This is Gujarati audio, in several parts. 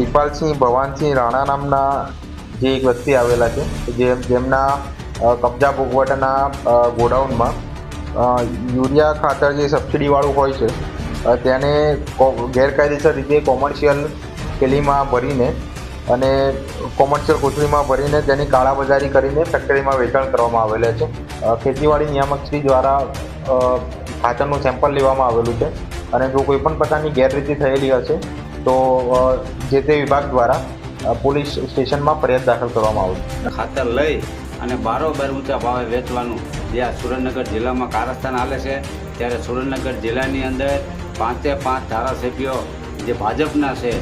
શિપાલસિંહ ભવાનસિંહ રાણા નામના જે એક વ્યક્તિ આવેલા છે, જેમના કબજા ભોગવટના ગોડાઉનમાં યુરિયા ખાતર જે સબસિડીવાળું હોય છે તેને ગેરકાયદેસર રીતે કોમર્શિયલ થેલીમાં ભરીને અને કોમર્શિયલ કોથળીમાં ભરીને તેની કાળાબજારી કરીને ફેક્ટરીમાં વેચાણ કરવામાં આવેલા છે। ખેતીવાડી નિયામકશ્રી દ્વારા ખાતરનું સેમ્પલ લેવામાં આવેલું છે અને જો કોઈ પણ પ્રકારની ગેરરીતિ થયેલી હશે તો જે તે વિભાગ દ્વારા પોલીસ સ્ટેશનમાં ફરિયાદ દાખલ કરવામાં આવશે। ખાતર લઈ અને બારોબાર ઊંચા ભાવે વેચવાનું જે આ સુરેન્દ્રનગર જિલ્લામાં કારસ્તાન હાલે છે, ત્યારે સુરેન્દ્રનગર જિલ્લાની અંદર 5 ધારાસભ્યો જે ભાજપના છે,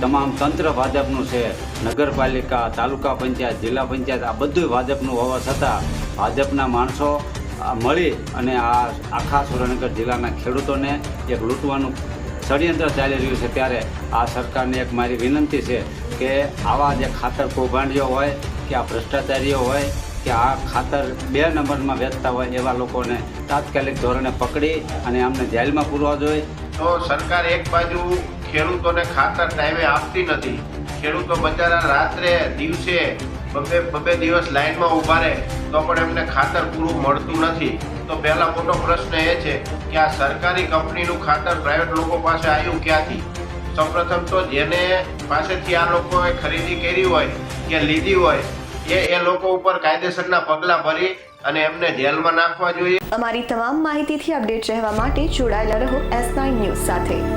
તમામ તંત્ર ભાજપનું છે, નગરપાલિકા, તાલુકા પંચાયત, જિલ્લા પંચાયત આ બધું ભાજપનું હોવા છતાં ભાજપના માણસો મળી અને આ આખા સુરેન્દ્રનગર જિલ્લાના ખેડૂતોને એક લૂંટવાનું ષડયંત્ર ચાલી રહ્યું છે। ત્યારે આ સરકારને એક મારી વિનંતી છે કે આવા જે ખાતર કૌભાંડીઓ હોય કે આ ભ્રષ્ટાચારીઓ હોય કે આ ખાતર 2 નંબરમાં વેચતા હોય એવા લોકોને તાત્કાલિક ધોરણે પકડી અને આમને જેલમાં પૂરવા જોઈએ। તો સરકાર એક બાજુ ખેડૂતોને ખાતર ટાઈમે આપતી નથી, ખેડૂતો બચારા રાત્રે દિવસે બબે દિવસ લાઈનમાં ઊભા રહે તો પણ એમને ખાતર પૂરું મળતું નથી। તો પહેલા મોટો પ્રશ્ન એ છે કે આ સરકારી કંપનીનું ખાતર પ્રાઇવેટ લોકો પાસે આવ્યું ક્યાંથી? સૌપ્રથમ તો જેને પાસેથી આ લોકોએ ખરીદી કરી હોય કે લીધી હોય એ લોકો ઉપર કાયદેસરના પગલાં ભરી અને એમને જેલમાં નાખવા જોઈએ। અમારી તમામ માહિતીથી અપડેટ રહેવા માટે જોડાયેલા રહો S9 ન્યૂઝ સાથે।